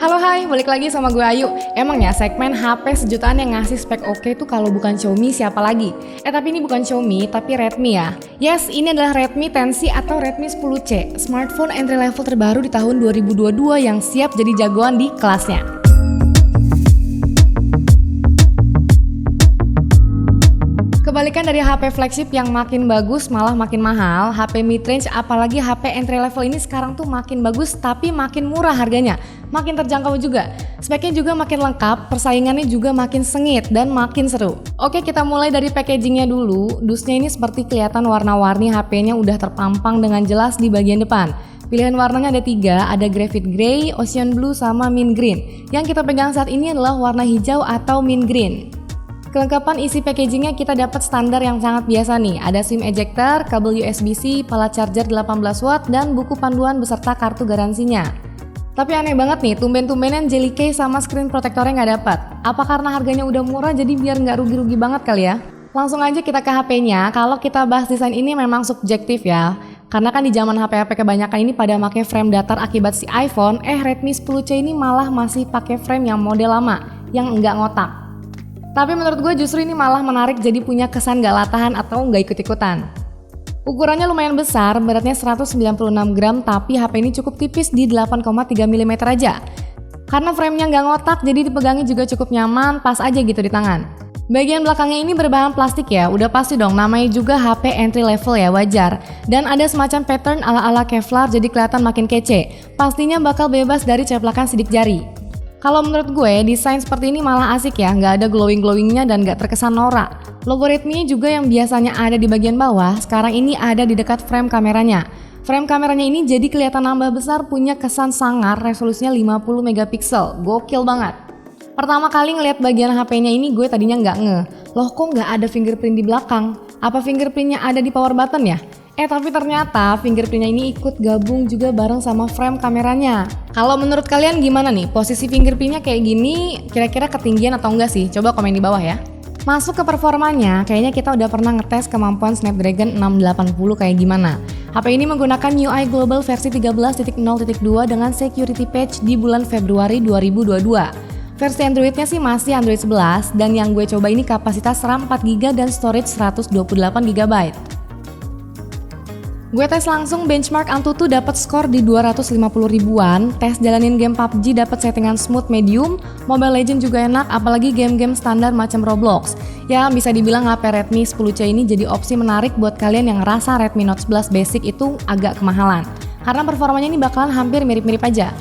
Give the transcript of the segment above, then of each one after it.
Halo hai, balik lagi sama gue Ayu. Emang ya segmen HP sejutaan yang ngasih spek oke tuh kalau bukan Xiaomi siapa lagi? Tapi ini bukan Xiaomi, tapi Redmi ya. Yes, ini adalah Redmi 10C atau Redmi 10C, smartphone entry level terbaru di tahun 2022 yang siap jadi jagoan di kelasnya. Kebalikan dari HP flagship yang makin bagus malah makin mahal, HP mid-range apalagi HP entry level ini sekarang tuh makin bagus tapi makin murah harganya, makin terjangkau juga. Speknya juga makin lengkap, persaingannya juga makin sengit dan makin seru. Oke, kita mulai dari packagingnya dulu. Dusnya ini seperti kelihatan warna-warni HP-nya udah terpampang dengan jelas di bagian depan. Pilihan warnanya ada 3, ada graphite grey, ocean blue, sama mint green. Yang kita pegang saat ini adalah warna hijau atau mint green. Kelengkapan isi packagingnya kita dapat standar yang sangat biasa nih. Ada SIM ejector, kabel USB-C, pala charger 18 watt, dan buku panduan beserta kartu garansinya. Tapi aneh banget nih, tumben-tumbenan jelly case sama screen protectornya nggak dapat. Apa karena harganya udah murah jadi biar nggak rugi-rugi banget kali ya? Langsung aja kita ke HP-nya. Kalau kita bahas desain ini memang subjektif ya. Karena kan di zaman HP-HP kebanyakan ini pada pakai frame datar akibat si iPhone, Redmi 10C ini malah masih pakai frame yang model lama, yang nggak ngotak. Tapi menurut gue justru ini malah menarik jadi punya kesan gak latahan atau gak ikut-ikutan. Ukurannya lumayan besar, beratnya 196 gram, tapi HP ini cukup tipis di 8,3 mm aja. Karena framenya gak ngotak, jadi dipegangnya juga cukup nyaman, pas aja gitu di tangan. Bagian belakangnya ini berbahan plastik ya, udah pasti dong, namanya juga HP entry level ya, wajar. Dan ada semacam pattern ala-ala Kevlar jadi kelihatan makin kece. Pastinya bakal bebas dari ceplakan sidik jari. Kalau menurut gue, desain seperti ini malah asik ya, nggak ada glowing-glowingnya dan nggak terkesan norak. Logo Redmi juga yang biasanya ada di bagian bawah, sekarang ini ada di dekat frame kameranya. Frame kameranya ini jadi kelihatan nambah besar, punya kesan sangar, resolusinya 50 megapiksel, gokil banget. Pertama kali ngeliat bagian HP-nya ini gue tadinya nggak ngeh, loh kok nggak ada fingerprint di belakang? Apa fingerprintnya ada di power button ya? Tapi ternyata fingerprintnya ini ikut gabung juga bareng sama frame kameranya. Kalau menurut kalian gimana nih? Posisi fingerprintnya kayak gini kira-kira ketinggian atau enggak sih? Coba komen di bawah ya. Masuk ke performanya, kayaknya kita udah pernah ngetes kemampuan Snapdragon 680 kayak gimana. HP ini menggunakan MIUI Global versi 13.0.2 dengan security patch di bulan Februari 2022. Versi Androidnya sih masih Android 11 dan yang gue coba ini kapasitas RAM 4GB dan storage 128GB. Gue tes langsung benchmark Antutu dapat skor di 250 ribuan, tes jalanin game PUBG dapat settingan smooth medium, Mobile Legends juga enak apalagi game-game standar macam Roblox. Ya bisa dibilang HP Redmi 10C ini jadi opsi menarik buat kalian yang ngerasa Redmi Note 11 Basic itu agak kemahalan. Karena performanya ini bakalan hampir mirip-mirip aja.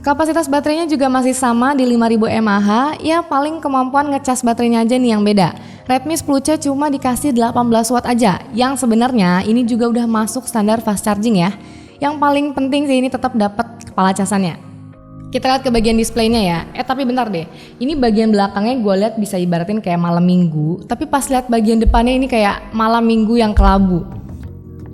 Kapasitas baterainya juga masih sama di 5000 mAh, ya paling kemampuan ngecas baterainya aja nih yang beda. Redmi 10C cuma dikasih 18 watt aja, yang sebenarnya ini juga udah masuk standar fast charging ya. Yang paling penting sih ini tetap dapat kepala casannya. Kita lihat ke bagian displaynya ya, tapi bentar deh, ini bagian belakangnya gue lihat bisa ibaratin kayak malam minggu, tapi pas lihat bagian depannya ini kayak malam minggu yang kelabu.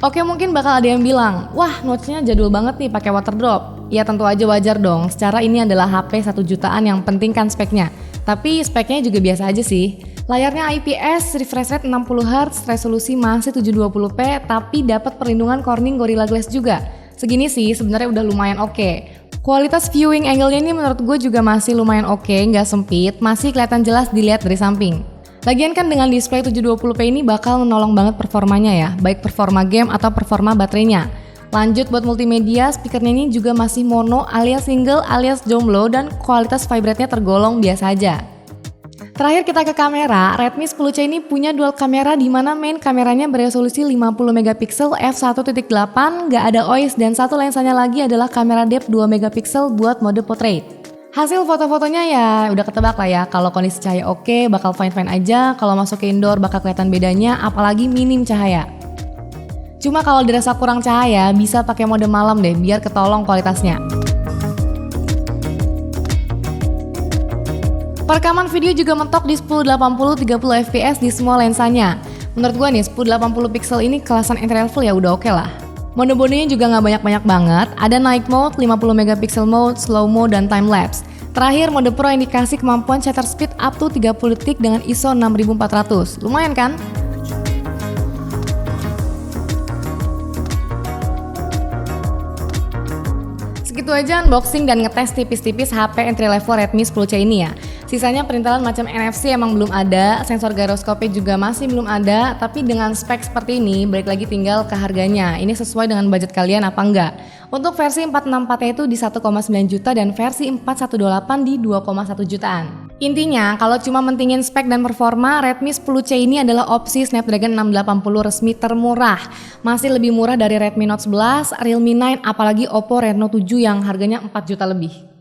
Oke, mungkin bakal ada yang bilang, wah notch-nya jadul banget nih pakai water drop. Ya tentu aja wajar dong, secara ini adalah HP 1 jutaan yang penting kan speknya. Tapi speknya juga biasa aja sih. Layarnya IPS, refresh rate 60Hz, resolusi masih 720p, tapi dapat perlindungan Corning Gorilla Glass juga. Segini sih sebenarnya udah lumayan oke. Kualitas viewing angle-nya ini menurut gue juga masih lumayan oke, nggak sempit, masih kelihatan jelas dilihat dari samping. Lagian kan dengan display 720p ini bakal menolong banget performanya ya, baik performa game atau performa baterainya. Lanjut buat multimedia, speakernya ini juga masih mono alias single alias jomblo dan kualitas vibrate-nya tergolong biasa aja. Terakhir kita ke kamera, Redmi 10C ini punya dual kamera di mana main kameranya beresolusi 50 megapiksel f1.8, nggak ada OIS dan satu lensanya lagi adalah kamera depth 2 megapiksel buat mode portrait. Hasil foto-fotonya ya udah ketebak lah ya, kalau kondisi cahaya oke bakal fine-fine aja, kalau masuk ke indoor bakal kelihatan bedanya apalagi minim cahaya. Cuma kalau dirasa kurang cahaya bisa pakai mode malam deh biar ketolong kualitasnya. Perekaman video juga mentok di 1080 30 fps di semua lensanya. Menurut gue nih 1080 pixel ini kelasan entry level ya udah oke lah. Mode-modenya juga nggak banyak-banyak banget, ada night mode, 50 megapiksel mode, slow mo, dan time lapse. Terakhir mode pro yang dikasih kemampuan shutter speed up to 30 detik dengan ISO 6400, lumayan kan? segitu aja unboxing dan ngetes tipis-tipis HP entry level Redmi 10C ini ya. Sisanya perintalan macam NFC emang belum ada, sensor gyroskopnya juga masih belum ada, tapi dengan spek seperti ini balik lagi tinggal ke harganya. Ini sesuai dengan budget kalian apa enggak? Untuk versi 464-nya itu di 1,9 juta dan versi 4128 di 2,1 jutaan. Intinya, kalau cuma mentingin spek dan performa, Redmi 10C ini adalah opsi Snapdragon 680 resmi termurah. Masih lebih murah dari Redmi Note 11, Realme 9, apalagi Oppo Reno 7 yang harganya 4 juta lebih.